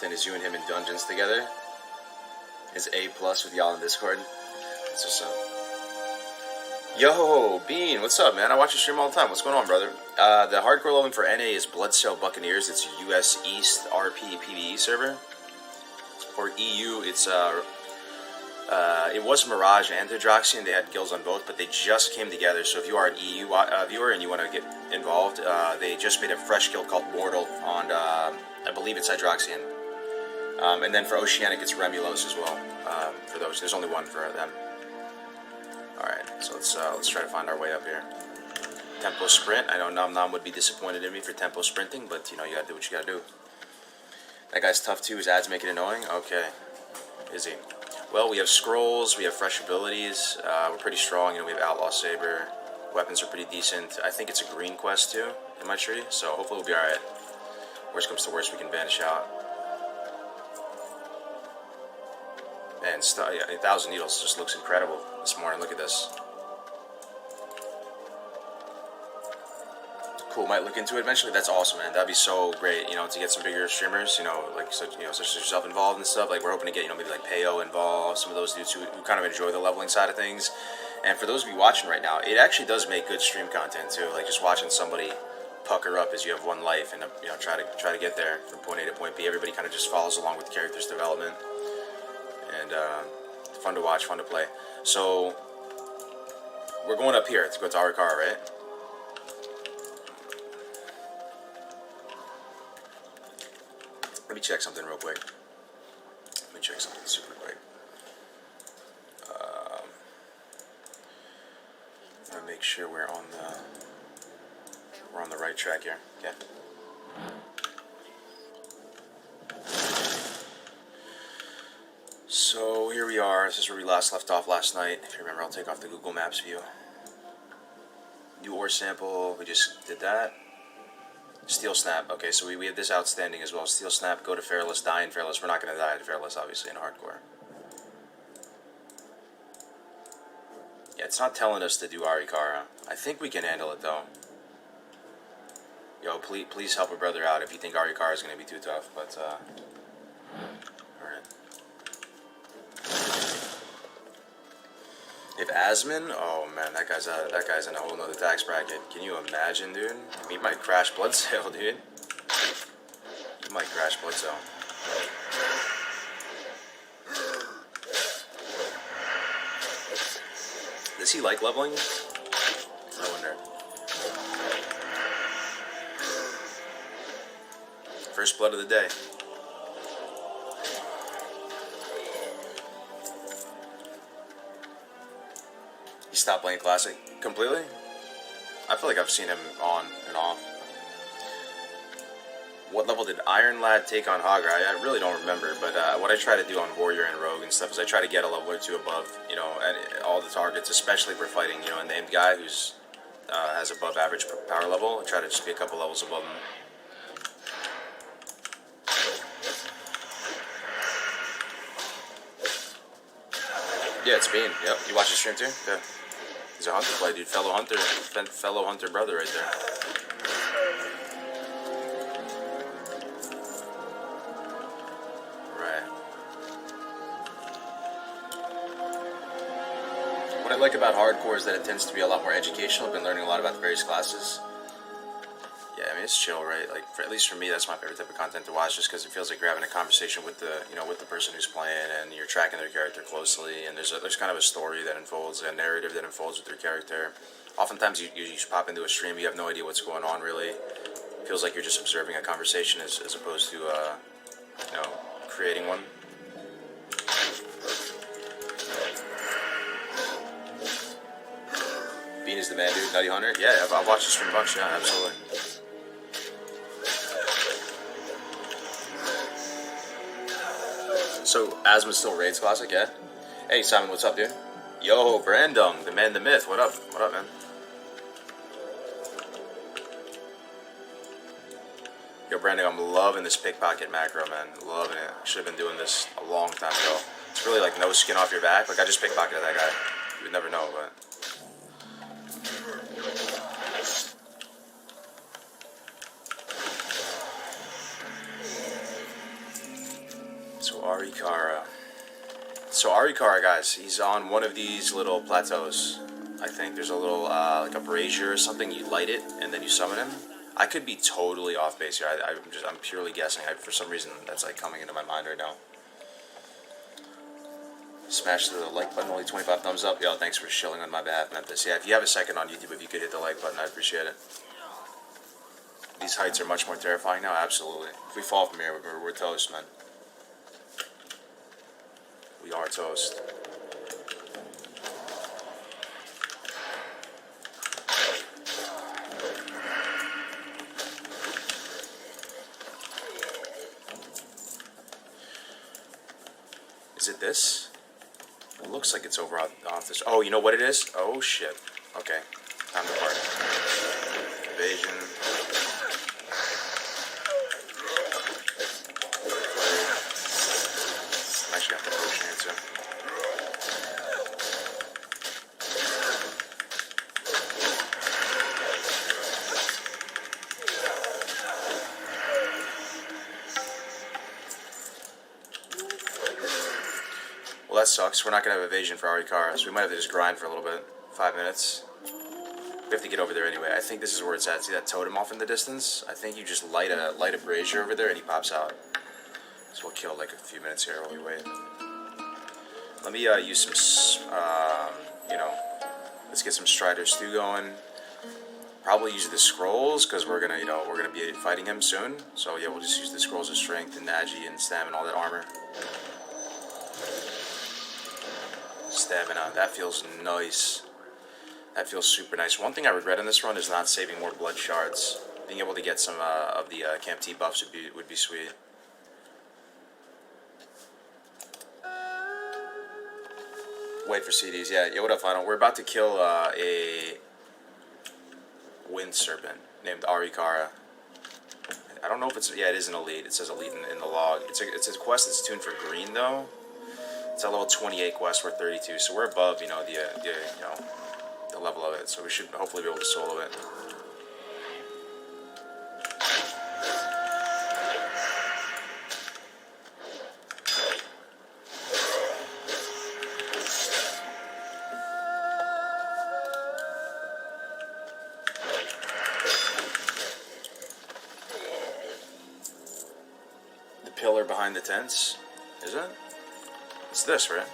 Asmin is you and him in dungeons together. Is A+ with y'all in Discord. That's what's up. Yo, Bean, what's up, man? I watch your stream all the time. What's going on, brother? The hardcore leveling for NA is Bloodcell Buccaneers. It's a US East RP PvE server. For EU, it's it was Mirage and Hydroxy, and they had guilds on both, but they just came together. So if you are an EU viewer and you want to get involved, they just made a fresh guild called Mortal on, I believe it's Hydroxian. And then for Oceanic, it's Remulos as well. For those, there's only one for them. Alright, so let's try to find our way up here. Tempo sprint. I know Nam would be disappointed in me for tempo sprinting, but you know, you gotta do what you gotta do. That guy's tough too. His ads make it annoying? Okay. Is he? Well, we have scrolls, we have fresh abilities, we're pretty strong, you know, we have Outlaw Saber, weapons are pretty decent. I think it's a green quest too, in my tree, so hopefully we'll be alright. Worst comes to worst, we can vanish out. Man, 1,000 Needles just looks incredible this morning, look at this. Cool, might look into it eventually. That's awesome, man. That'd be so great, you know, to get some bigger streamers, you know, like such as yourself involved and stuff. Like we're hoping to get, you know, maybe like Payo involved, some of those dudes who kind of enjoy the leveling side of things. And for those of you watching right now, it actually does make good stream content too. Like just watching somebody pucker up as you have one life and you know try to get there from point A to point B. Everybody kind of just follows along with the character's development, and fun to watch, fun to play. So we're going up here to go to Arikara, right? Let me check something real quick. Let me check something super quick. I want to make sure we're on the right track here. Okay. So here we are. This is where we last left off last night. If you remember, I'll take off the Google Maps view. New ore sample. We just did that. Steel Snap. Okay, so we have this outstanding as well. Steel Snap, go to Fairless, die in Fairless. We're not going to die at Fairless, obviously, in hardcore. Yeah, it's not telling us to do Arikara. I think we can handle it, though. Yo, please help a brother out if you think Arikara is going to be too tough, but, alright. If Asmin, oh man, that guy's in a whole nother tax bracket. Can you imagine, dude? He might crash blood sale, dude. He might crash blood sale. Does he like leveling? I wonder. First blood of the day. Stop playing Classic completely? I feel like I've seen him on and off. What level did Iron Lad take on Hagra? I really don't remember, but what I try to do on Warrior and Rogue and stuff is I try to get a level or two above, you know, at all the targets, especially if we're fighting, you know, a named guy who's has above average power level. I try to just be a couple levels above him. Yeah, it's Bean. Yep. You watch the stream too? Yeah. He's a hunter play, dude. Fellow hunter brother right there. Right. What I like about hardcore is that it tends to be a lot more educational. I've been learning a lot about the various classes. Yeah, I mean it's chill, right? Like at least for me, that's my favorite type of content to watch, just because it feels like you're having a conversation with the, you know, with the person who's playing, and you're tracking their character closely, and there's kind of a story that unfolds, a narrative that unfolds with their character. Oftentimes, you pop into a stream, you have no idea what's going on. Really, it feels like you're just observing a conversation as opposed to, you know, creating one. Bean is the man, dude. Nutty Hunter. Yeah, I've watched the stream a bunch. Yeah, absolutely. So, Asma still raids Classic, yeah? Hey, Simon, what's up, dude? Yo, Brandung, the man, the myth. What up? What up, man? Yo, Brandung, I'm loving this pickpocket macro, man. Loving it. Should have been doing this a long time ago. It's really like no skin off your back. Like, I just pickpocketed that guy. You would never know, but... So Arikara. So Arikara, guys, he's on one of these little plateaus. I think there's a little like a brazier or something. You light it and then you summon him. I could be totally off base here. I'm purely guessing. For some reason that's like coming into my mind right now. Smash the like button. Only 25 thumbs up. Yo, thanks for shilling on my behalf, Memphis. Yeah, if you have a second on YouTube, if you could hit the like button, I'd appreciate it. These heights are much more terrifying now. Absolutely. If we fall from here, we're toast, man. We are toast. Is it this? It looks like it's over off this. Oh, you know what it is? Oh, shit. Okay. Time to party. Evasion. I'm actually got the potion here, too. Well, that sucks. We're not going to have evasion for Arikara, so we might have to just grind for a little bit. 5 minutes. We have to get over there anyway. I think this is where it's at. See that totem off in the distance? I think you just light a brazier over there and he pops out. So we'll kill like a few minutes here while we wait. Let me use some, let's get some Strider Stew going. Probably use the scrolls because we're gonna be fighting him soon. So yeah, we'll just use the scrolls of strength and Nagi and Stam and all that armor. Stamina, that feels nice. That feels super nice. One thing I regret in this run is not saving more blood shards. Being able to get some of the Camp T buffs would be sweet. Wait for CDs. Yeah. What up, Final? We're about to kill a wind serpent named Arikara. I don't know if it's it is an elite. It says elite in the log. It's a quest that's tuned for green though. It's a level 28 quest. We're 32, so we're above the level of it. So we should hopefully be able to solo it. The pillar behind the tents, is it? It's this, right?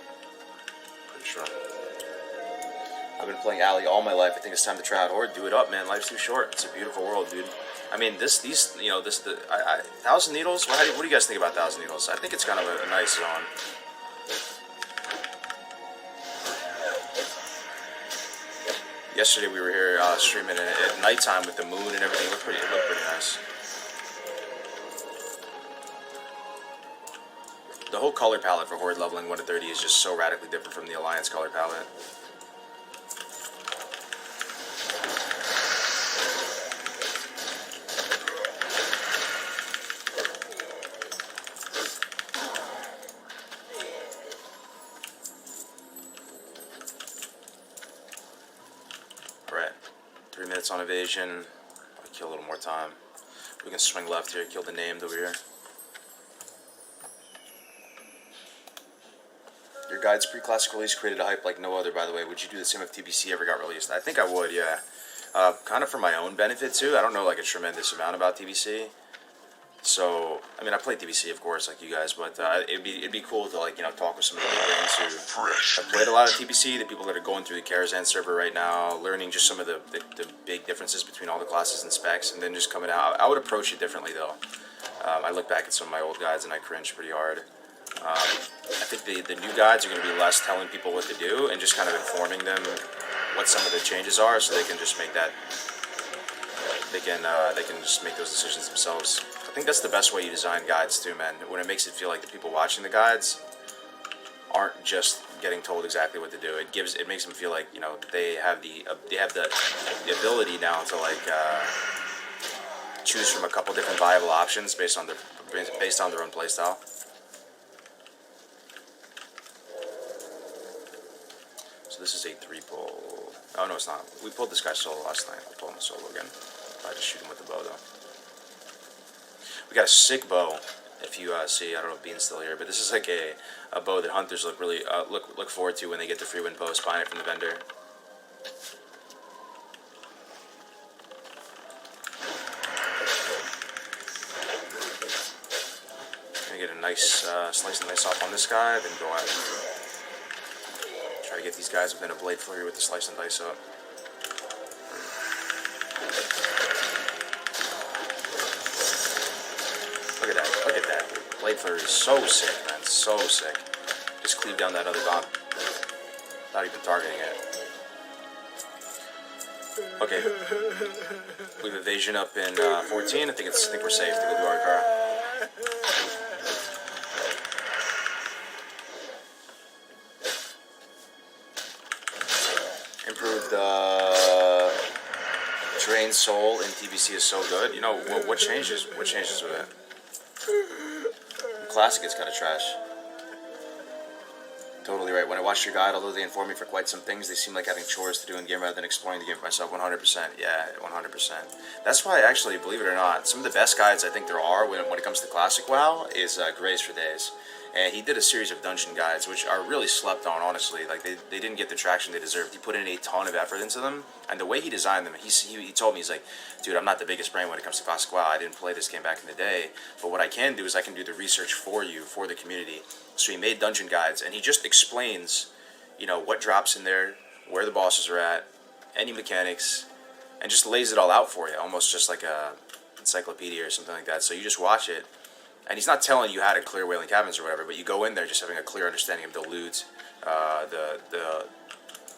Pretty sure. I've been playing Alley all my life. I think it's time to try out Horde. Do it up, man. Life's too short. It's a beautiful world, dude. I mean, Thousand Needles. What do you guys think about Thousand Needles? I think it's kind of a nice zone. Yesterday we were here streaming at nighttime with the moon and everything. It looked pretty nice. The whole color palette for Horde leveling 1 to 30 is just so radically different from the Alliance color palette. Alright, 3 minutes on evasion. I'll kill a little more time. We can swing left here, kill the named over here. Your guide's pre-classic release created a hype like no other, by the way. Would you do the same if TBC ever got released? I think I would, yeah. Kind of for my own benefit, too. I don't know, like, a tremendous amount about TBC. So, I mean, I play TBC, of course, like you guys, but it'd be cool to, like, talk with some of the big names who have played a lot of TBC, the people that are going through the Karazhan server right now, learning just some of the big differences between all the classes and specs, and then just coming out. I would approach it differently, though. I look back at some of my old guides, and I cringe pretty hard. I think the new guides are going to be less telling people what to do and just kind of informing them what some of the changes are, so they can just make that. They can just make those decisions themselves. I think that's the best way you design guides too, man. When it makes it feel like the people watching the guides aren't just getting told exactly what to do. It makes them feel like they have the ability now to choose from a couple different viable options based on their own playstyle. So this is a 3-pull. Oh no, it's not. We pulled this guy solo last night. We'll pull him solo again. I just shoot him with the bow though. We got a sick bow If you see, I don't know if Bean's still here, but this is like a bow that hunters look forward to when they get the free win post buying it from the vendor. Gonna get a nice slice of nice off on this guy, then go out. Try to get these guys within a blade flurry with the slice and dice up. Look at that, look at that. Blade flurry is so sick, man, so sick. Just cleave down that other bomb. Not even targeting it. Okay. We have evasion up in 14. I think we're safe to go do our car. Improved Drain Soul in TBC is so good. You know what changes? What changes with it? Classic is kind of trash. Totally right. When I watched your guide, although they informed me for quite some things, they seem like having chores to do in the game rather than exploring the game for myself. 100%. Yeah, 100%. That's why, actually, believe it or not, some of the best guides I think there are when it comes to Classic WoW is Grace for Days. And he did a series of dungeon guides, which are really slept on, honestly. Like, they didn't get the traction they deserved. He put in a ton of effort into them. And the way he designed them, he told me, he's like, dude, I'm not the biggest brain when it comes to Classic WoW. I didn't play this game back in the day. But what I can do is I can do the research for you, for the community. So he made dungeon guides, and he just explains, you know, what drops in there, where the bosses are at, any mechanics, and just lays it all out for you, almost just like a encyclopedia or something like that. So you just watch it. And he's not telling you how to clear Wailing Caverns or whatever, but you go in there just having a clear understanding of the loot, the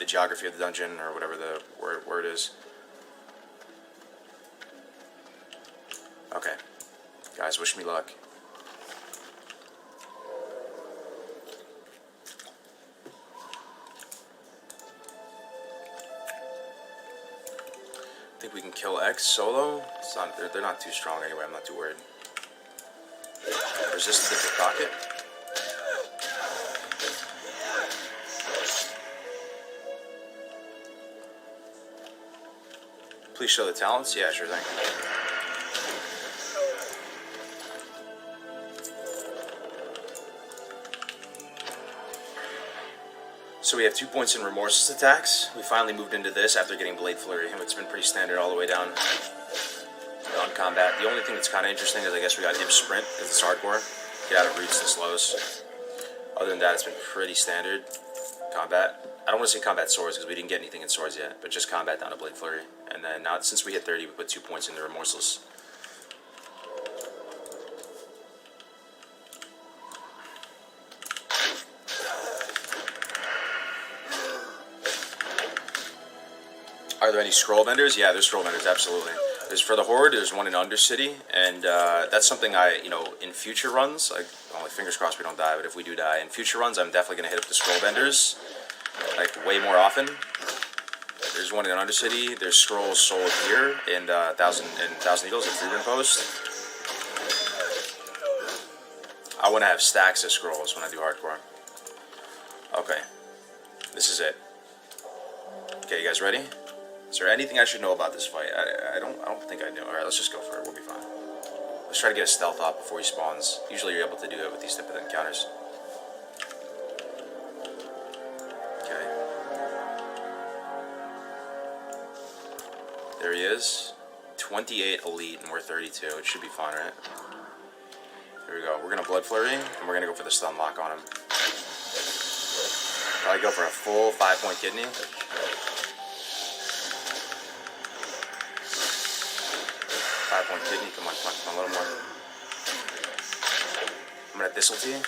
geography of the dungeon, or whatever the word is. Okay. Guys, wish me luck. I think we can kill X solo. It's not, they're not too strong anyway, I'm not too worried. Resist the pocket. Please show the talents. Yeah, sure thing. So we have 2 points in Remorseless attacks. We finally moved into this after getting Blade Flurry. It's been pretty standard all the way down on combat. The only thing that's kind of interesting is I guess we got Imp Sprint because it's hardcore. Get out of roots and slows. Other than that, it's been pretty standard combat. I don't want to say combat swords because we didn't get anything in swords yet, but just combat down to Blade Flurry. And then now, since we hit 30, we put 2 points into Remorseless. Are there any scroll vendors? Yeah, there's scroll vendors, absolutely. There's for the Horde, there's one in Undercity, and that's something in future runs, only fingers crossed we don't die, but if we do die, in future runs, I'm definitely going to hit up the scroll vendors, way more often. There's one in Undercity, there's scrolls sold here in Thousand Needles at Freedom Post. I want to have stacks of scrolls when I do hardcore. Okay, this is it. Okay, you guys ready? Is there anything I should know about this fight? I don't think I know. Alright, let's just go for it. We'll be fine. Let's try to get a stealth off before he spawns. Usually you're able to do it with these type of encounters. Okay. There he is. 28 elite and we're 32. It should be fine, right? Here we go. We're going to Blood Flurry and we're going to go for the stun lock on him. Probably go for a full 5-point kidney. Point kidney, come on, a little more. I'm gonna Thistle Tea.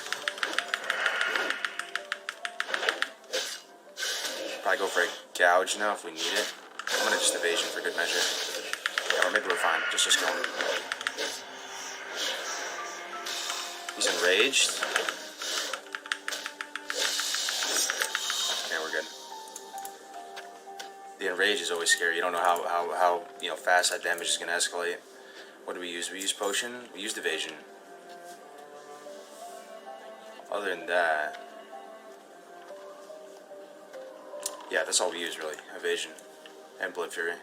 Probably go for a gouge now if we need it. I'm gonna just evasion for good measure. Yeah, or maybe we're fine. Just kill him. He's enraged. Okay, we're good. The enrage is always scary. You don't know how fast that damage is gonna escalate. What do we use? We use potion. We used evasion. Other than that, yeah, that's all we use really. Evasion and Blood Fury.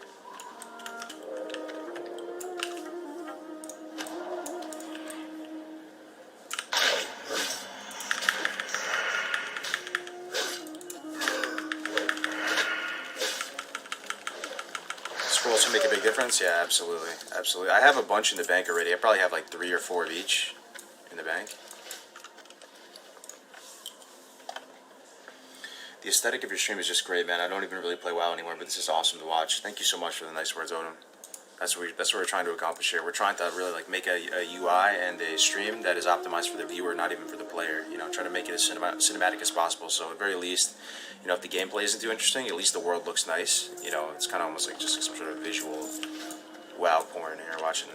make a big difference? Yeah, absolutely. Absolutely. I have a bunch in the bank already. I probably have like 3 or 4 of each in the bank. The aesthetic of your stream is just great, man. I don't even really play WoW anymore, but this is awesome to watch. Thank you so much for the nice words, Odin. That's what we're trying to accomplish here. We're trying to really like make a UI and a stream that is optimized for the viewer, not even for the player. You know, try to make it as cinematic as possible. So at very least, you know, if the gameplay isn't too interesting, at least the world looks nice. You know, it's kind of almost like just some sort of visual WoW porn here, watching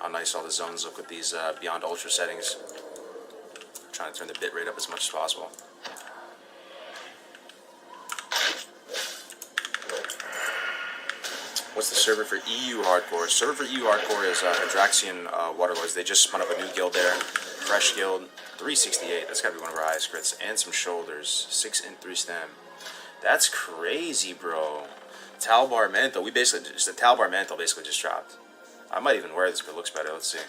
how nice all the zones look with these beyond ultra settings. I'm trying to turn the bitrate up as much as possible. What's the server for EU Hardcore? Server for EU Hardcore is Adraxian Waterlords. They just spun up a new guild there. Fresh guild, 368. That's gotta be one of our highest crits. And some shoulders. 6 and 3 stem. That's crazy, bro. Talbar Mantle. The Talbar Mantle basically just dropped. I might even wear this if it looks better. Let's see.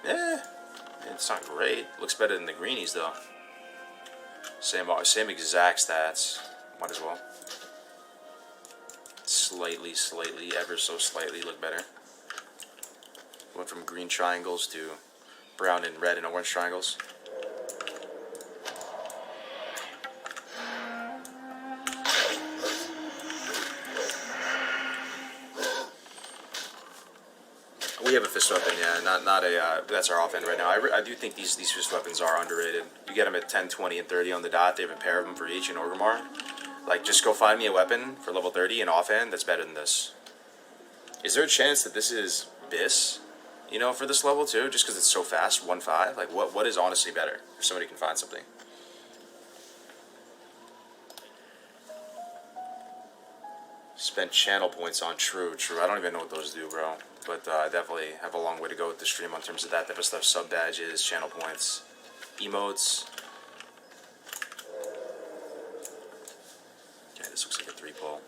Yeah. It's not great. Looks better than the greenies, though. Same exact stats. Might as well. Slightly, ever so slightly look better. Went from green triangles to brown and red and orange triangles. We have a fist weapon, yeah, not a. That's our offhand right now. I do think these fist weapons are underrated. You get them at 10, 20, and 30 on the dot. They have a pair of them for each in Orgrimmar. Like, just go find me a weapon for level 30 and offhand that's better than this. Is there a chance that this is BIS, you know, for this level too? Just because it's so fast, 1-5? Like, what is honestly better? If somebody can find something. Spent channel points on true. I don't even know what those do, bro. But I definitely have a long way to go with the stream in terms of that type of stuff. Sub badges, channel points, emotes. This looks like a 3-pull.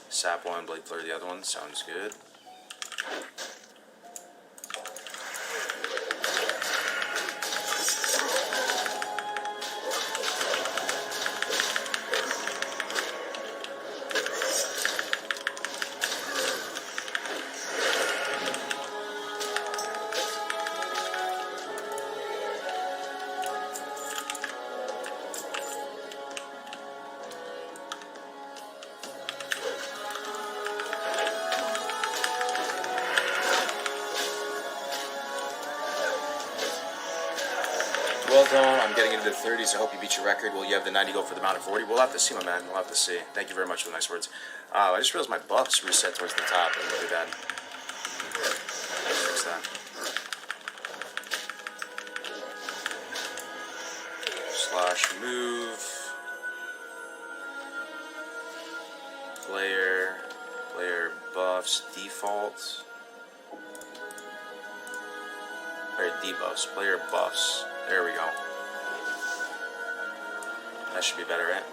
Sap one, Blade Flare the other one. Sounds good. Well done. I'm getting into the 30s. I hope you beat your record. Will you have the 90 gold for the Mountain 40? We'll have to see, my man. We'll have to see. Thank you very much for the nice words. I just realized my buffs reset towards the top. That's really bad. Fix that. Slash move. Player buffs. Default. Player debuffs. Player buffs. There we go. That should be better, right?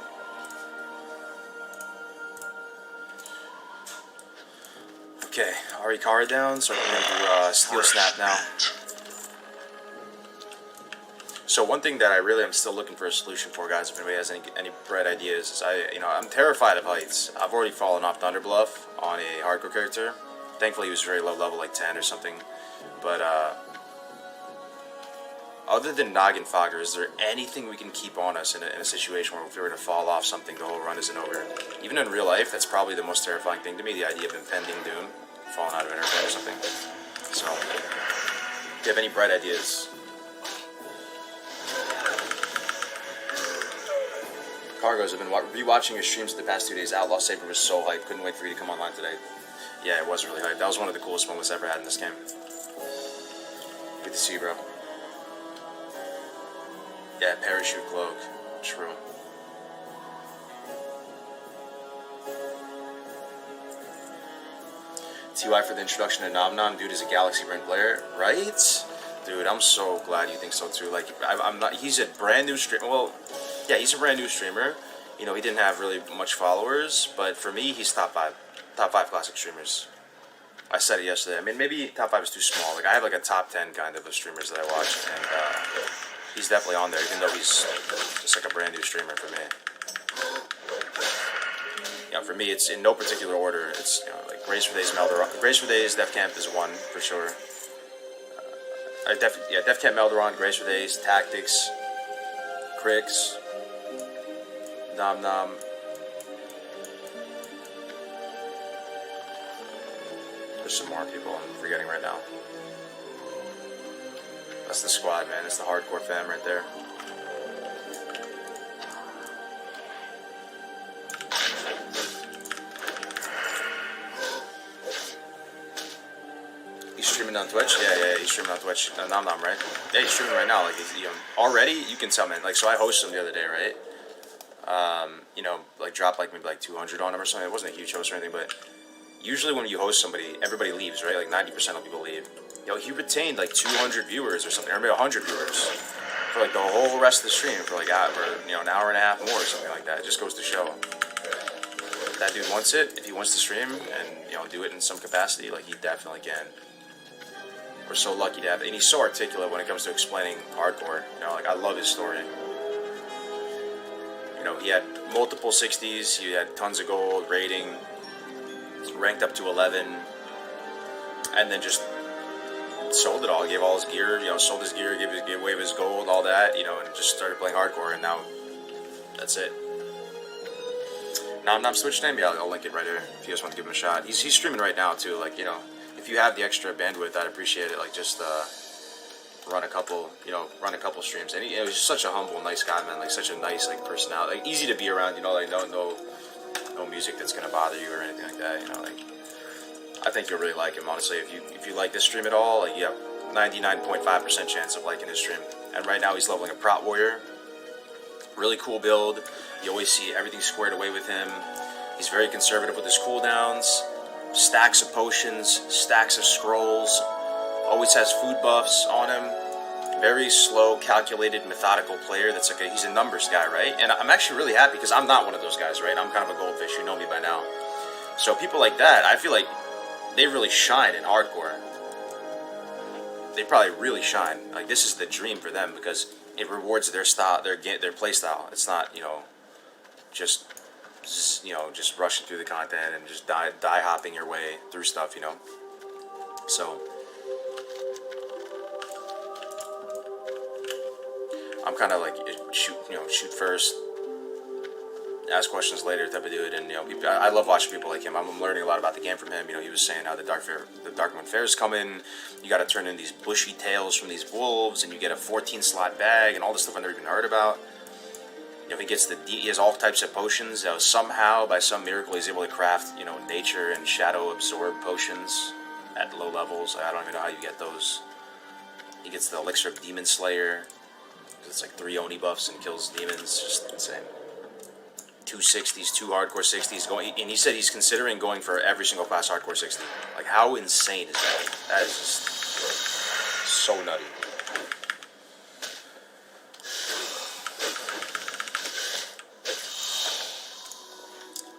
Okay, Arikara down, so we're going to do Steel Snap now. So one thing that I really am still looking for a solution for, guys, if anybody has any bright ideas, is I'm terrified of heights. I've already fallen off Thunderbluff on a hardcore character. Thankfully he was very low level, like 10 or something. But other than Noggin Fogger, is there anything we can keep on us in a situation where if we were to fall off something, the whole run isn't over? Even in real life, that's probably the most terrifying thing to me, the idea of impending doom, falling out of an airplane or something. So, if you have any bright ideas. Cargos, I've been rewatching your streams the past 2 days. Outlaw Saber was so hyped. Couldn't wait for you to come online today. Yeah, it was really hyped. That was one of the coolest moments I ever had in this game. Good to see you, bro. Yeah, parachute cloak. True. TY for the introduction to Nom Nom. Dude is a Galaxy Brain player, right? Dude, I'm so glad you think so too. Like, I'm not. He's a brand new streamer. Well, yeah, he's a brand new streamer. You know, he didn't have really much followers, but for me, he's top five classic streamers. I said it yesterday. I mean, maybe top 5 is too small. Like, I have like a top 10 kind of streamers that I watch, and he's definitely on there, even though he's just like a brand new streamer for me. Yeah, for me, it's in no particular order. It's like Grace for Days, Melderon. Grace for Days, Def Camp is one for sure. Def Camp, Melderon, Grace for Days, Tactics, Crix, Nom Nom. There's some more people I'm forgetting right now. That's the squad, man. It's the hardcore fam right there. He's streaming on Twitch? Yeah, he's streaming on Twitch. Nom Nom, right? Yeah, he's streaming right now. Like, already, you can tell, man. Like, so I hosted him the other day, right? Like, dropped, like, maybe, like, 200 on him or something. It wasn't a huge host or anything, but usually when you host somebody, everybody leaves, right? Like, 90% of people leave. He retained, like, 200 viewers or something, or maybe 100 viewers for, like, the whole rest of the stream for, like, an hour and a half more or something like that. It just goes to show. If that dude wants it, if he wants to stream and, do it in some capacity, like, he definitely can. We're so lucky to have it. And he's so articulate when it comes to explaining hardcore. Like, I love his story. He had multiple 60s. He had tons of gold, rating, ranked up to 11. And then just sold it all. Gave all his gear, sold his gear, gave away his gold, all that, and just started playing hardcore. And now, that's it. Nom Nom's Twitch name? Yeah, I'll link it right here if you guys want to give him a shot. He's streaming right now, too. Like, if you have the extra bandwidth, I'd appreciate it. Like, just run a couple streams. And he was just such a humble, nice guy, man. Like, such a nice, like, personality. Like, easy to be around. Like, no music that's gonna bother you or anything like that. Like, I think you'll really like him, honestly. If you like this stream at all, like, you have 99.5% chance of liking his stream. And right now, he's leveling a Prot Warrior. Really cool build. You always see everything squared away with him. He's very conservative with his cooldowns. Stacks of potions, stacks of scrolls, always has food buffs on him. Very slow, calculated, methodical player. That's like he's a numbers guy, right? And I'm actually really happy because I'm not one of those guys, right? I'm kind of a goldfish. You know me by now. So people like that, I feel like they really shine in hardcore. They probably really shine. Like, this is the dream for them because it rewards their style, their play style. It's not, just rushing through the content and just die hopping your way through stuff, So I'm kind of like shoot first, ask questions later type of dude. And I love watching people like him. I'm learning a lot about the game from him. He was saying how the Darkmoon Fair is coming. You got to turn in these bushy tails from these wolves, and you get a 14 slot bag and all this stuff I never even heard about. He has all types of potions. Somehow, by some miracle, he's able to craft, nature and shadow absorb potions at low levels. I don't even know how you get those. He gets the elixir of Demon Slayer. It's like 3 Oni buffs and kills demons. Just insane. 2 60s, 2 hardcore 60s and he said he's considering going for every single class hardcore 60. Like, how insane is that? That is just so nutty.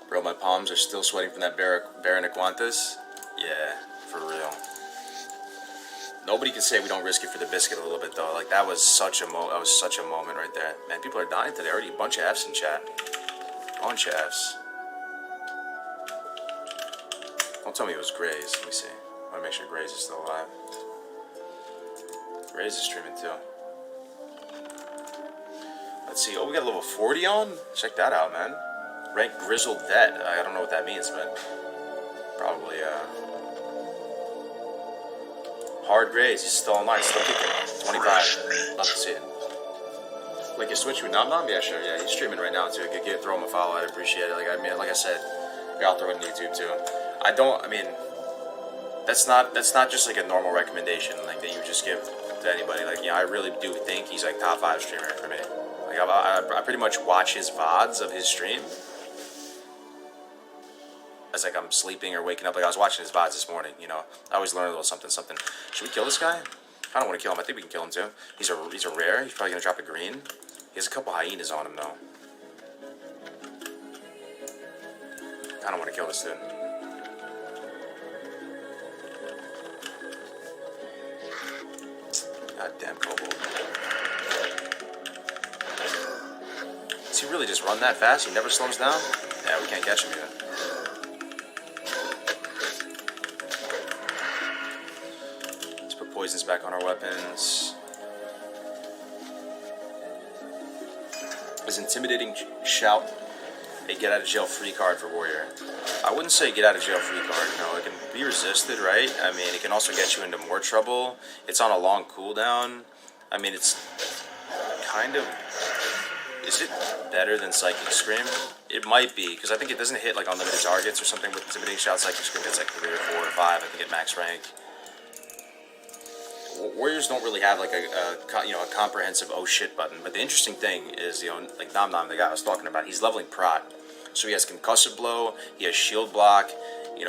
Bro, my palms are still sweating from that Baron Aquantis. Yeah, for real. Nobody can say we don't risk it for the biscuit a little bit, though. Like, that was such a moment right there. Man, people are dying today. Already a bunch of Fs in chat. Bunch of Fs. Don't tell me it was Graze. Let me see. I want to make sure Graze is still alive. Graze is streaming, too. Let's see. Oh, we got a level 40 on? Check that out, man. Rank Grizzled Vet. I don't know what that means, but probably Hard Graze. He's still online, still kicking. 25. Love to see it. Like, his Twitch with Nom Nom? Yeah, sure. Yeah, he's streaming right now too. Throw him a follow. I'd appreciate it. Like I said, I'll throw it on YouTube too. That's not just like a normal recommendation like that you just give to anybody. Like, I really do think he's like top 5 streamer for me. Like, I pretty much watch his VODs of his stream as like I'm sleeping or waking up. Like, I was watching his VODs this morning. I always learn a little something. Should we kill this guy? I don't want to kill him. I think we can kill him too. He's a rare. He's probably gonna drop a green. He has a couple hyenas on him though. I don't want to kill this dude. God damn Kobold. Does he really just run that fast? He never slows down? Yeah, we can't catch him yet. poisons back on our weapons. Is intimidating shout a get out of jail free card for warrior? I wouldn't say get out of jail free card. No, it can be resisted, right? I mean, it can also get you into more trouble. It's on a long cooldown. I mean, it's kind of... Is it better than Psychic Scream? It might be, because I think it doesn't hit like unlimited targets or something with intimidating shout. Psychic Scream hits like 3 or 4 or 5, I think, at max rank. Warriors don't really have like a comprehensive oh shit button, but the interesting thing is, like Nom Nom, the guy I was talking about, he's leveling prot. So he has concussive blow, he has shield block, he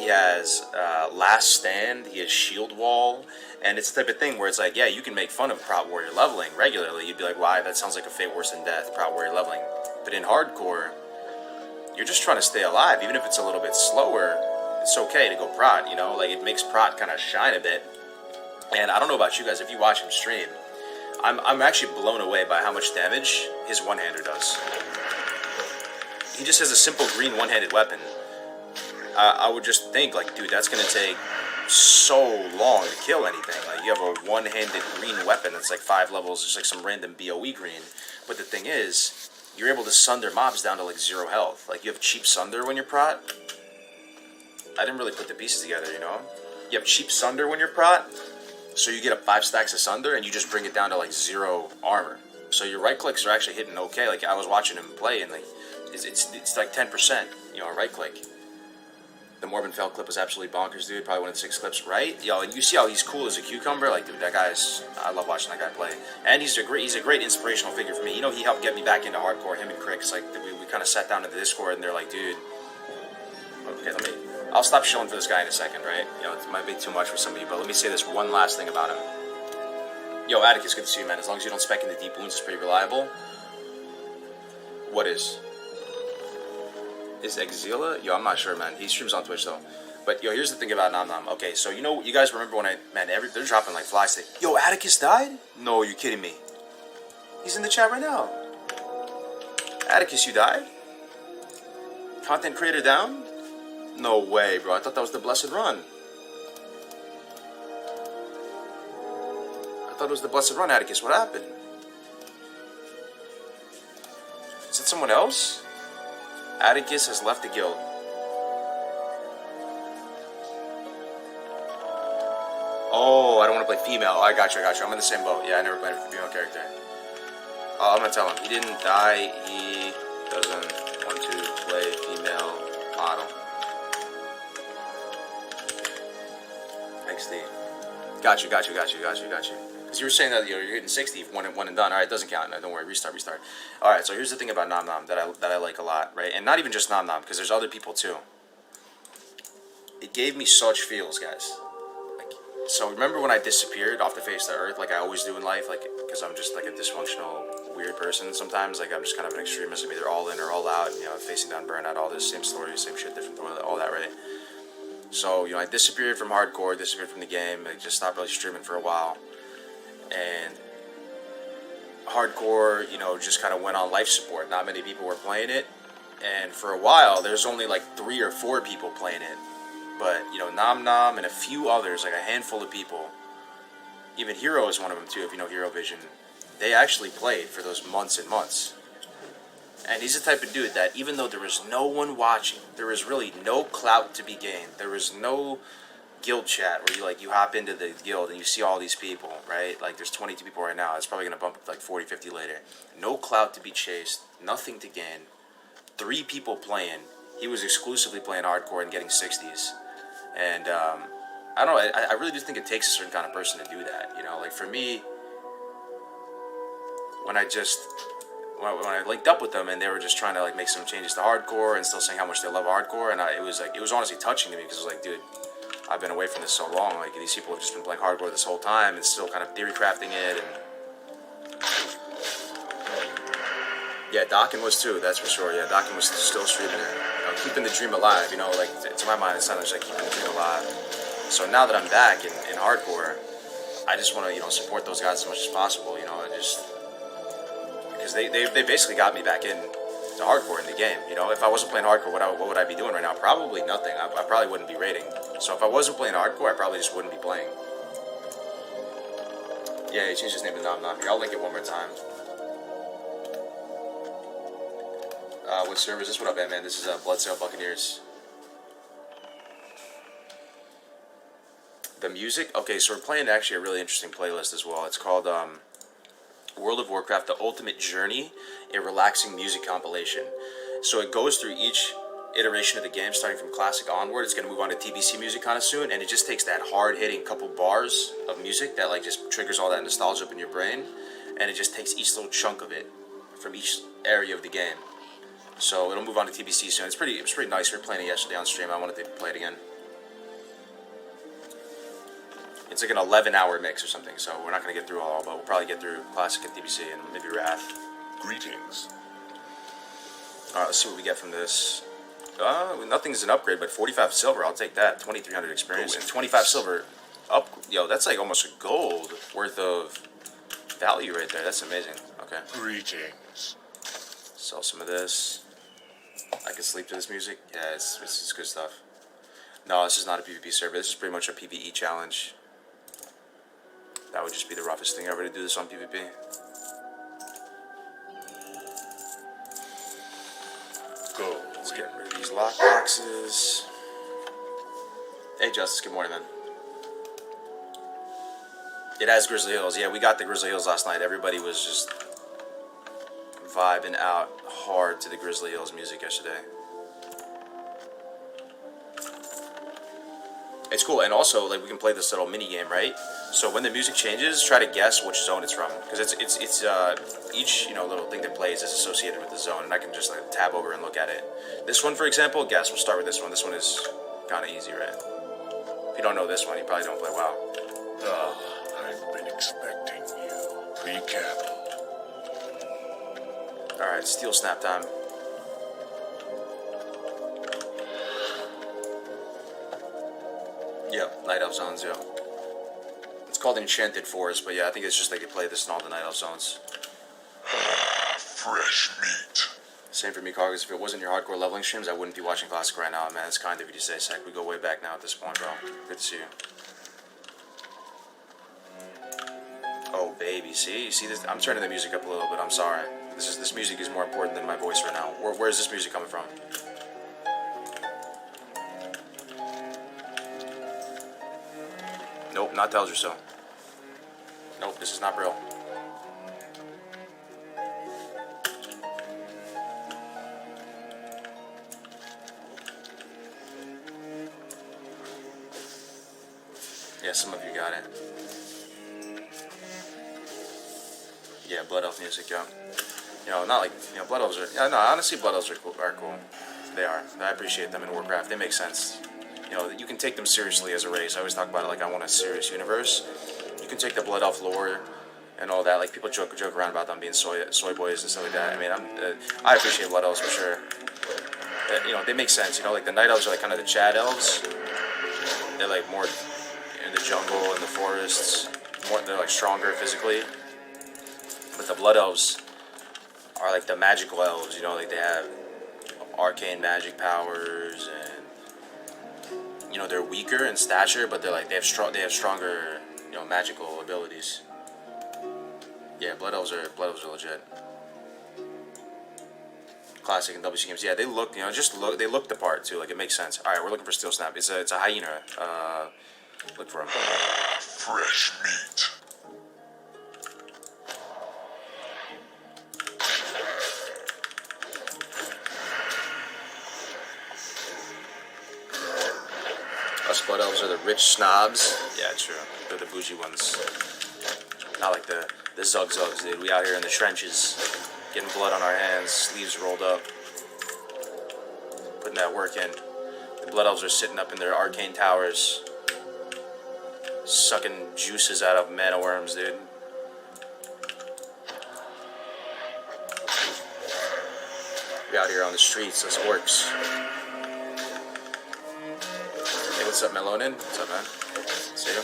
has last stand, he has shield wall, and it's the type of thing where it's like, yeah, you can make fun of prot warrior leveling regularly. You'd be like, why? That sounds like a fate worse than death, prot warrior leveling. But in hardcore, you're just trying to stay alive, even if it's a little bit slower. It's okay to go prot, like it makes prot kind of shine a bit. And I don't know about you guys, if you watch him stream, I'm actually blown away by how much damage his one-hander does. He just has a simple green one-handed weapon. I would just think, like, dude, that's going to take so long to kill anything. Like, you have a one-handed green weapon that's like 5 levels, just like some random BOE green. But the thing is, you're able to sunder mobs down to like 0 health. Like, you have cheap sunder when you're prot. I didn't really put the pieces together, You have cheap sunder when you're prot. So you get up 5 stacks of sunder, and you just bring it down to like 0 armor. So your right clicks are actually hitting okay. Like I was watching him play, and like it's like 10%. Right click. The Morbin Fell clip was absolutely bonkers, dude. Probably one of the 6 clips, right? And you see how he's cool as a cucumber. Like, dude, I love watching that guy play. And he's a great inspirational figure for me. He helped get me back into hardcore. Him and Crix, like we kind of sat down in the Discord, and they're like, dude, okay, I'll stop shilling for this guy in a second, right? It might be too much for some of you, but let me say this one last thing about him. Yo, Atticus, good to see you, man. As long as you don't spec into deep wounds, it's pretty reliable. What is? Is Exila? Yo, I'm not sure, man. He streams on Twitch, though. But, yo, here's the thing about Nom Nom. Okay, so, you guys remember when they're dropping like flies. Yo, Atticus died? No, you're kidding me. He's in the chat right now. Atticus, you died? Content creator down? No way, bro. I thought that was the Blessed Run. I thought it was the Blessed Run, Atticus. What happened? Is it someone else? Atticus has left the guild. Oh, I don't want to play female. Oh, I got you. I'm in the same boat. Yeah, I never played a female character. Oh, I'm going to tell him. He didn't die. He doesn't want to play female model. XD. Got you. Because you were saying that you're hitting 60 one and done. All right, it doesn't count. No, don't worry. Restart. All right, so here's the thing about Nom Nom that I like a lot, right? And not even just Nom Nom, because there's other people too. It gave me such feels, guys. So remember when I disappeared off the face of the earth, like I always do in life, like because I'm just like a dysfunctional, weird person sometimes. Like I'm just kind of an extremist. I'm either all in or all out. Facing down, burnout, all this same story, same shit, different toilet, all that, right? So I disappeared from hardcore, disappeared from the game. I just stopped really streaming for a while, and hardcore, just kind of went on life support. Not many people were playing it, and for a while, there's only like 3 or 4 people playing it. But, Nom Nom and a few others, like a handful of people, even Hero is one of them too, if you know Hero Vision, they actually played for those months and months. And he's the type of dude that even though there was no one watching, there was really no clout to be gained, there was no guild chat where you hop into the guild and you see all these people, right? Like there's 22 people right now, it's probably going to bump up to like 40, 50 later. No clout to be chased, nothing to gain, 3 people playing. He was exclusively playing hardcore and getting 60s. And I don't know, I really do think it takes a certain kind of person to do that. Like for me, when I linked up with them and they were just trying to like make some changes to hardcore and still saying how much they love hardcore, and it was honestly touching to me because it was like, dude, I've been away from this so long. Like these people have just been playing hardcore this whole time and still kind of theory crafting it. And yeah, Dawkins was too. That's for sure. Yeah, Dawkins was still streaming it. Keeping the dream alive, like to my mind it sounds like keeping the dream alive. So now that I'm back in hardcore, I just want to support those guys as much as possible, because they basically got me back in to hardcore in the game. If I wasn't playing hardcore, what would I be doing right now? Probably nothing. I probably wouldn't be raiding. So if I wasn't playing hardcore, I probably just wouldn't be playing. Yeah, he changed his name to Nom Nom. Here, I'll link it one more time. What server is this? What up, man? This is Bloodsail Buccaneers. The music? Okay, so we're playing actually a really interesting playlist as well. It's called World of Warcraft: The Ultimate Journey, a relaxing music compilation. So it goes through each iteration of the game, starting from Classic onward. It's going to move on to TBC music kind of soon, and it just takes that hard-hitting couple bars of music that like just triggers all that nostalgia up in your brain, and it just takes each little chunk of it from each area of the game. So it'll move on to TBC soon. It was pretty nice. We were playing it yesterday on stream. I wanted to play it again. It's like an 11-hour mix or something, so we're not going to get through all, but we'll probably get through Classic and TBC and maybe Wrath. Greetings. Alright, let's see what we get from this. Nothing's an upgrade, but 45 silver, I'll take that. 2,300 experience and 25 silver up. Yo, that's like almost a gold worth of value right there. That's amazing. Okay. Greetings. Sell some of this. I can sleep to this music. Yeah, it's good stuff. No, this is not a PvP server. This is pretty much a PvE challenge. That would just be the roughest thing ever to do this on PvP. Go. Let's get rid of these lock boxes. Hey, Justice. Good morning, man. It has Grizzly Hills. Yeah, we got the Grizzly Hills last night. Everybody was just vibing out hard to the Grizzly Hills music yesterday. It's cool, and also like we can play this little mini game, right? So when the music changes, try to guess which zone it's from, because it's each little thing that plays is associated with the zone, and I can just like tab over and look at it. This one, for example, guess. We'll start with this one. This one is kind of easy, right? If you don't know this one, you probably don't play WoW. I've been expecting you. Be careful. All right, Steel Snap time. Yep, Night Elf zones, yeah. It's called Enchanted Forest, but yeah, I think it's just like you play this in all the Night Elf zones. Fresh meat. Same for me, Cargus. If it wasn't your hardcore leveling streams, I wouldn't be watching Classic right now, man. It's kind of you to say, Sec. We go way back now at this point, bro. Good to see you. Oh, baby, see? You see this? I'm turning the music up a little bit. I'm sorry. This music is more important than my voice right now. Where's this music coming from? Nope, not tells you so. Nope, this is not real. Yeah, some of you got it. Yeah, Blood Elf music, yeah. Not like, Blood Elves are... Yeah, no, honestly, Blood Elves are cool. They are. I appreciate them in Warcraft. They make sense. You can take them seriously as a race. I always talk about it like I want a serious universe. You can take the Blood Elf lore and all that. Like, people joke around about them being soy boys and stuff like that. I mean, I appreciate Blood Elves for sure. They make sense. Like the Night Elves are like kind of the Chad Elves. They're like more in the jungle and the forests. They're like stronger physically. But the Blood Elves are like the magical elves. Like they have arcane magic powers and they're weaker in stature, but they have stronger magical abilities. Yeah, Blood Elves are legit. Classic and WC games. Yeah, they look they look the part too. Like it makes sense. All right, we're looking for Steel Snap. It's a hyena. Look for him. Fresh meat. Us Blood Elves are the rich snobs. Yeah, true. They're the bougie ones. Not like the Zug-Zugs, dude. We out here in the trenches, getting blood on our hands, sleeves rolled up, putting that work in. The Blood Elves are sitting up in their arcane towers, sucking juices out of mana worms, dude. We out here on the streets as orcs. Hey, what's up, Melonin? What's up, man? See you.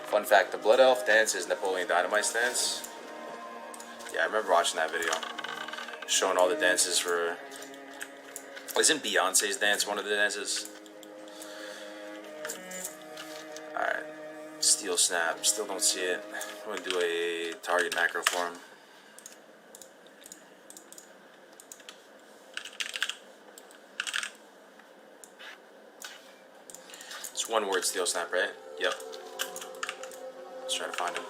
Fun fact, the Blood Elf dance is Napoleon Dynamite's dance. Yeah, I remember watching that video. Showing all the dances for... Isn't Beyonce's dance one of the dances? Alright. Steel snap. Still don't see it. I'm going to do a target macro for him. It's one word steel snap, right? Yep. Let's try to find him.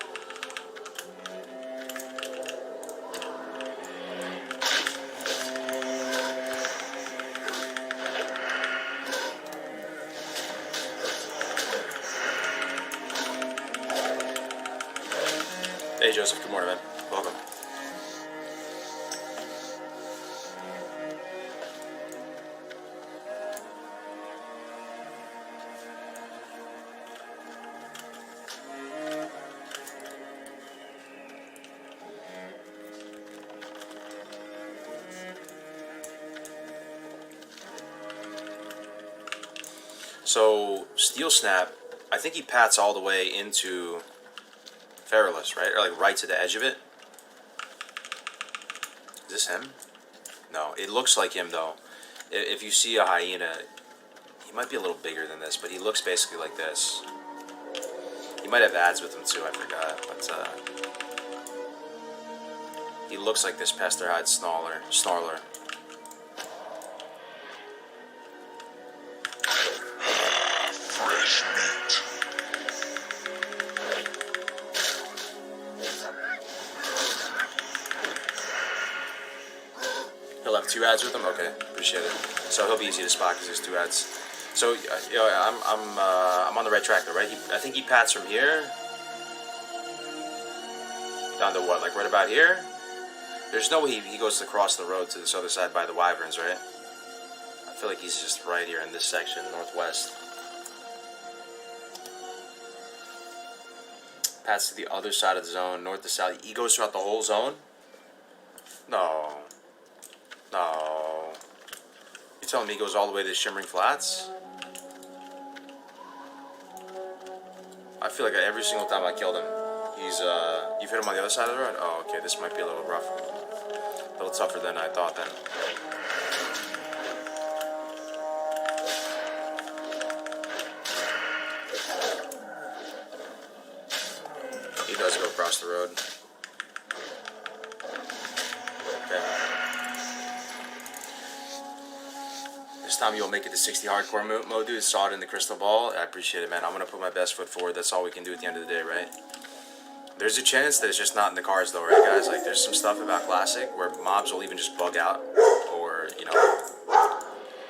Hey Joseph, good morning, man. Welcome. So, Steel Snap, I think he pats all the way into Feralus, right? Or like right to the edge of it. Is this him? No, it looks like him though. If you see a hyena, he might be a little bigger than this, but he looks basically like this. He might have ads with him too, I forgot. But he looks like this Pesterhide Snarler. Fresh meat. He'll have 2 ads with him. Okay, appreciate it. So he'll be easy to spot because there's 2 ads. So you know, I'm on the right track though, right? I think he pats from here down to what, like right about here. There's no way he goes across the road to this other side by the Wyverns, right? I feel like he's just right here in this section, northwest. Pats to the other side of the zone, north to south. He goes throughout the whole zone? No. No. You telling me he goes all the way to the Shimmering Flats? I feel like every single time I killed him, he's, you've hit him on the other side of the road? Oh, okay, this might be a little rough. A little tougher than I thought then. He does go across the road. Okay. This time you'll make it to 60 hardcore mode, dude. Saw it in the crystal ball. I appreciate it, man. I'm going to put my best foot forward. That's all we can do at the end of the day, right? There's a chance that it's just not in the cards, though, right, guys? Like, there's some stuff about Classic where mobs will even just bug out or, you know,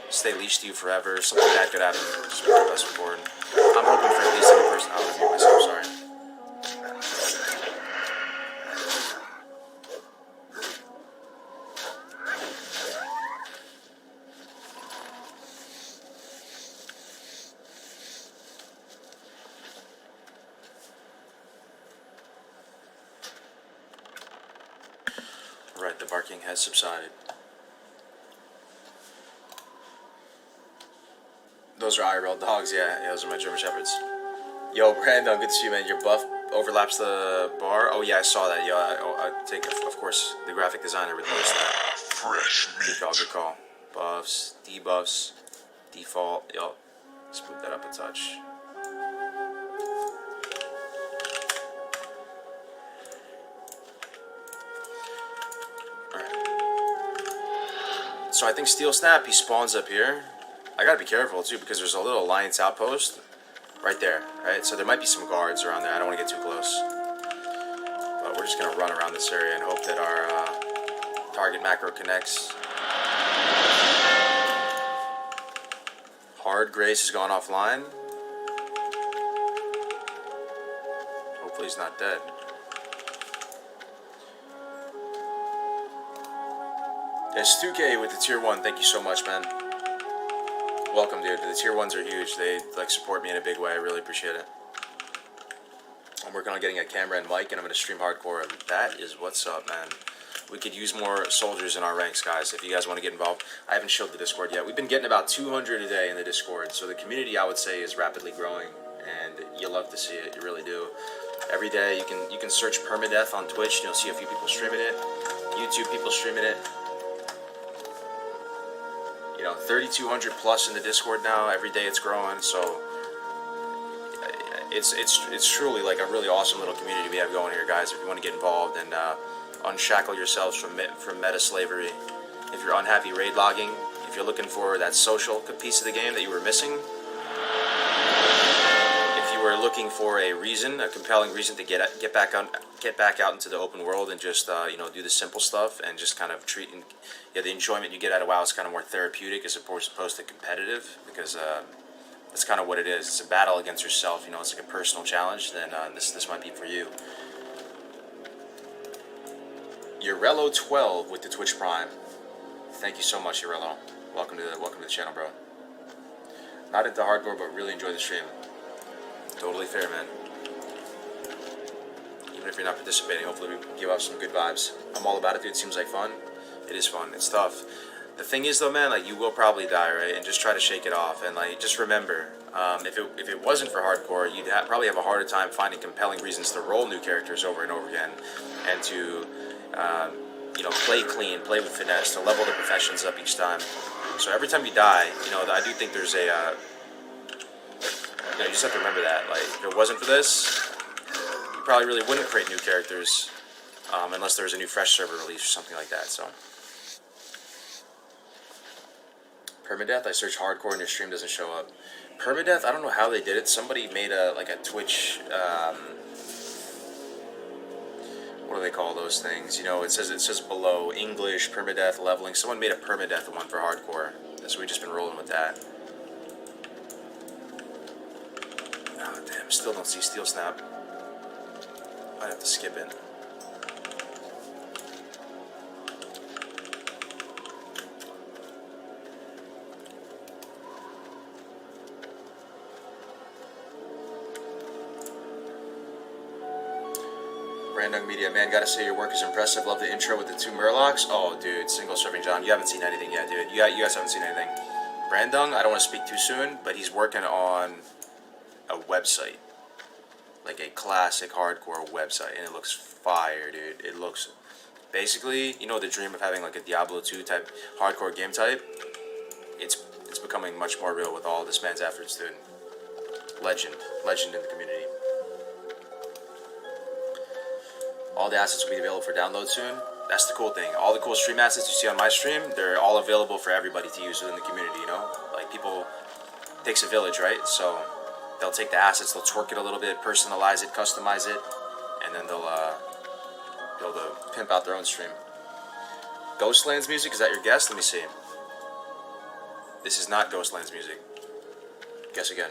stay leashed to you forever. Something bad could happen. Just put my best foot forward. I'm hoping for at least any person. I'll review myself, sorry. Right, the barking has subsided. Those are IRL dogs, yeah, those are my German Shepherds. Yo, Brandon, good to see you, man. Your buff overlaps the bar. Oh, yeah, I saw that. Yo, I take, of course, the graphic designer would notice that. Fresh Good call, meat. good call. Buffs, debuffs, default. Yo, let's move that up a touch. So I think Steel Snap, he spawns up here. I gotta be careful too because there's a little Alliance outpost right there, right? So there might be some guards around there. I don't want to get too close. But we're just gonna run around this area and hope that our target macro connects. Hard Grace has gone offline. Hopefully he's not dead. Yes, 2K with the tier 1. Thank you so much, man. Welcome, dude. The tier 1s are huge. They like support me in a big way. I really appreciate it. I'm working on getting a camera and mic, and I'm going to stream hardcore. That is what's up, man. We could use more soldiers in our ranks, guys. If you guys want to get involved, I haven't showed the Discord yet. We've been getting about 200 a day in the Discord, so the community, I would say, is rapidly growing, and you love to see it. You really do. Every day, you can search permadeath on Twitch, and you'll see a few people streaming it. YouTube people streaming it. You know, 3,200 plus in the Discord now. Every day it's growing, so it's truly like a really awesome little community we have going here, guys. If you want to get involved and unshackle yourselves from meta slavery, if you're unhappy raid logging, if you're looking for that social piece of the game that you were missing, if you were looking for a reason, a compelling reason to get back out into the open world and just do the simple stuff and just kind of treat the enjoyment you get out of WoW is kind of more therapeutic as opposed to competitive, because that's kind of what it is. It's a battle against yourself. It's like a personal challenge. Then this might be for you. Urello 12 with the Twitch Prime. Thank you so much, Urello. Welcome to the channel, bro. Not into hardcore, but really enjoy the stream. Totally fair, man. Even if you're not participating, hopefully we give off some good vibes. I'm all about it, dude. It seems like fun. It is fun. It's tough. The thing is, though, man, like, you will probably die, right? And just try to shake it off. And like, just remember, if it wasn't for hardcore, you'd probably have a harder time finding compelling reasons to roll new characters over and over again, and to play clean, play with finesse, to level the professions up each time. So every time you die, I do think there's a you just have to remember that. Like, if it wasn't for this, you probably really wouldn't create new characters unless there was a new fresh server release or something like that. So, permadeath. I search hardcore and your stream doesn't show up. Permadeath. I don't know how they did it. Somebody made a Twitch. What do they call those things? It says below English permadeath leveling. Someone made a permadeath one for hardcore, so we've just been rolling with that. Oh, damn, still don't see Steel Snap. Might have to skip it. Random Media, man, gotta say your work is impressive. Love the intro with the 2 Murlocs. Oh, dude, single serving John. You haven't seen anything yet, dude. You guys haven't seen anything. Brandung, I don't want to speak too soon, but he's working on a website, like a classic hardcore website, and it looks fire, dude. It looks basically, the dream of having like a Diablo 2 type hardcore game type. It's becoming much more real with all this man's efforts, dude. Legend in the community. All the assets will be available for download soon. That's the cool thing. All the cool stream assets you see on my stream, they're all available for everybody to use within the community, Like, people, it takes a village, right? So they'll take the assets, they'll twerk it a little bit, personalize it, customize it, and then they'll be able to pimp out their own stream. Ghostlands music, is that your guess? Let me see. This is not Ghostlands music. Guess again.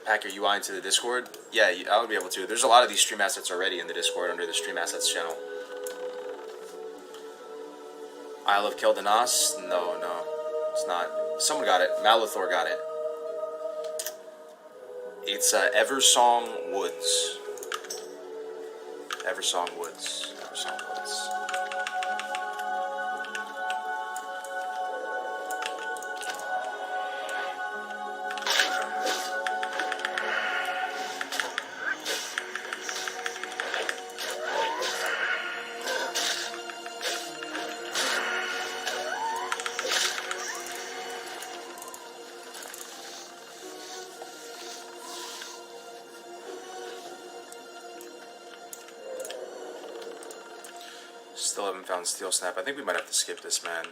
Pack your UI into the Discord? Yeah, I would be able to. There's a lot of these stream assets already in the Discord under the stream assets channel. Isle of Keldanas? No, it's not. Someone got it. Malithor got it. It's Eversong Woods. Eversong Woods. Still haven't found Steel Snap. I think we might have to skip this, man.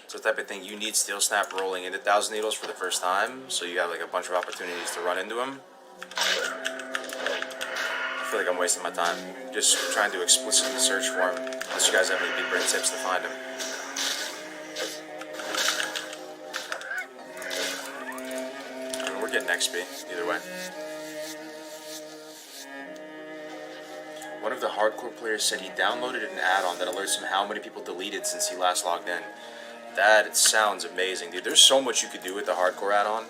It's the type of thing you need Steel Snap rolling into Thousand Needles for the first time, so you have like a bunch of opportunities to run into him. I feel like I'm wasting my time just trying to explicitly search for him, unless you guys have any big brain tips to find him. I mean, we're getting XP either way. One of the hardcore players said he downloaded an add-on that alerts him how many people deleted since he last logged in. That sounds amazing, dude. There's so much you could do with the hardcore add-on.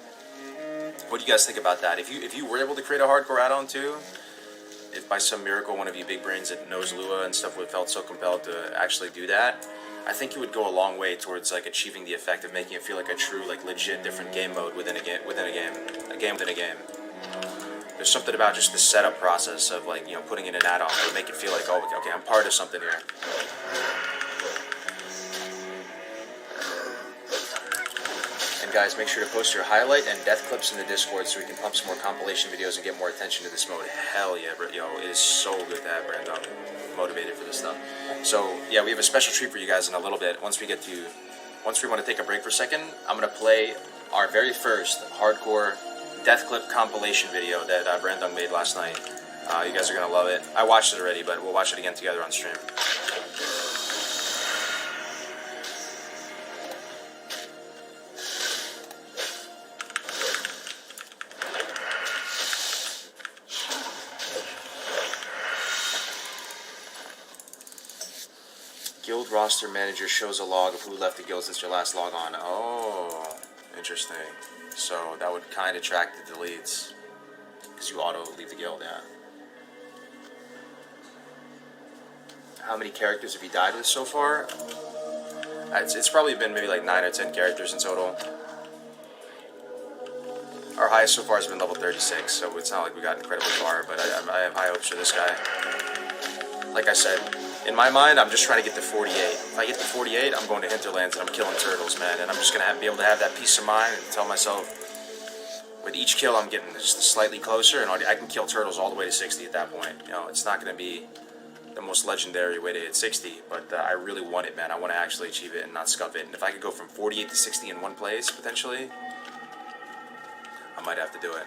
What do you guys think about that? If you were able to create a hardcore add-on too, if by some miracle one of you big brains that knows Lua and stuff would have felt so compelled to actually do that, I think it would go a long way towards like achieving the effect of making it feel like a true, like legit different game mode within a game within a game. There's something about just the setup process of like, putting in an add-on that would make it feel like, oh, okay, I'm part of something here. guys, make sure to post your highlight and death clips in the Discord so we can pump some more compilation videos and get more attention to this mode. Hell yeah, bro. Yo, it is so good to have Brandon motivated for this stuff. So, yeah, we have a special treat for you guys in a little bit. Once we want to take a break for a second, I'm going to play our very first hardcore death clip compilation video that Brandon made last night. You guys are going to love it. I watched it already, but we'll watch it again together on stream. Guild roster manager shows a log of who left the guild since your last log on. Oh, interesting. So that would kind of track the deletes because you auto leave the guild, yeah. How many characters have you died with so far? It's probably been maybe like 9 or 10 characters in total. Our highest so far has been level 36, so it's not like we got incredibly far, but I have high hopes for this guy. Like I said, in my mind, I'm just trying to get to 48. If I get to 48, I'm going to Hinterlands and I'm killing turtles, man. And I'm just going to be able to have that peace of mind and tell myself, with each kill, I'm getting just slightly closer, and I can kill turtles all the way to 60 at that point. You know, it's not going to be the most legendary way to hit 60, but I really want it, man. I want to actually achieve it and not scuff it. And if I could go from 48 to 60 in one place, potentially, I might have to do it.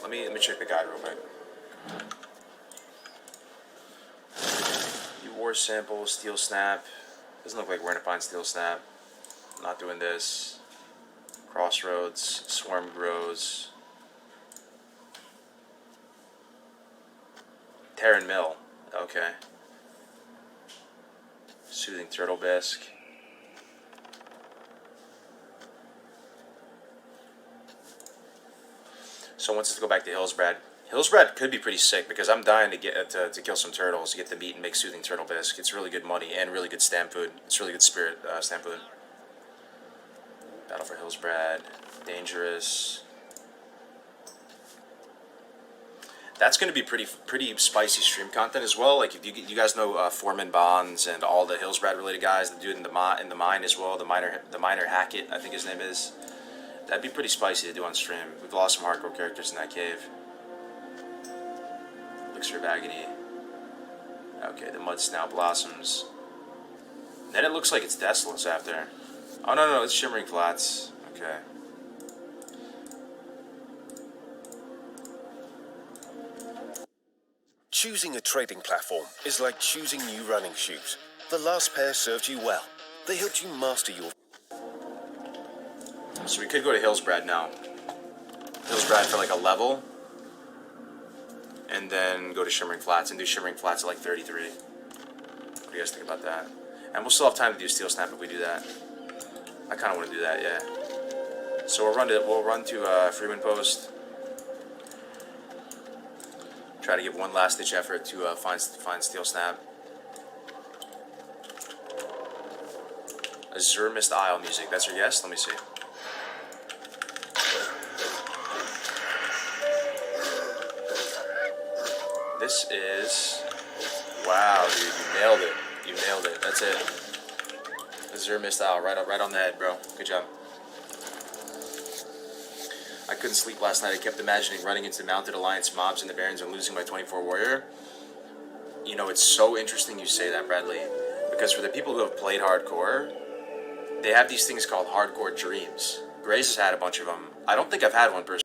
Let me check the guide real quick. You war sample, steel snap. Doesn't look like we're gonna find steel snap. Not doing this. Crossroads, swarm grows. Terran mill. Okay. Soothing turtle bisque. So once let's go back to Hillsbrad. Hillsbrad could be pretty sick because I'm dying to get to kill some turtles, to get the meat and make soothing turtle bisque. It's really good money and really good stamp food. It's really good spirit stamp food. Battle for Hillsbrad. Dangerous. That's going to be pretty spicy stream content as well. Like if you guys know Foreman Bonds and all the Hillsbrad related guys, the dude in the mine as well, the miner Hackett, I think his name is. That'd be pretty spicy to do on stream. We've lost some hardcore characters in that cave. Elixir of Agony. Okay, the Mud Snout blossoms. Then it looks like it's Desolate after. Oh no, it's Shimmering Flats. Okay. Choosing a trading platform is like choosing new running shoes. The last pair served you well. They helped you master your... So we could go to Hillsbrad now. Hillsbrad for like a level. And then go to Shimmering Flats and do Shimmering Flats at like 33. What do you guys think about that? And we'll still have time to do Steel Snap if we do that. I kind of want to do that, yeah. So we'll run to Freeman Post. Try to give one last ditch effort to find Steel Snap. Azure Mist Isle music. That's your guess? Let me see. This is... Wow, dude, you nailed it. You nailed it. That's it. Azure Mist Isle, right on the head, bro. Good job. I couldn't sleep last night. I kept imagining running into Mounted Alliance mobs in the Barrens and losing my 24 warrior. You know, it's so interesting you say that, Bradley. Because for the people who have played hardcore, they have these things called hardcore dreams. Grace has had a bunch of them. I don't think I've had one personally.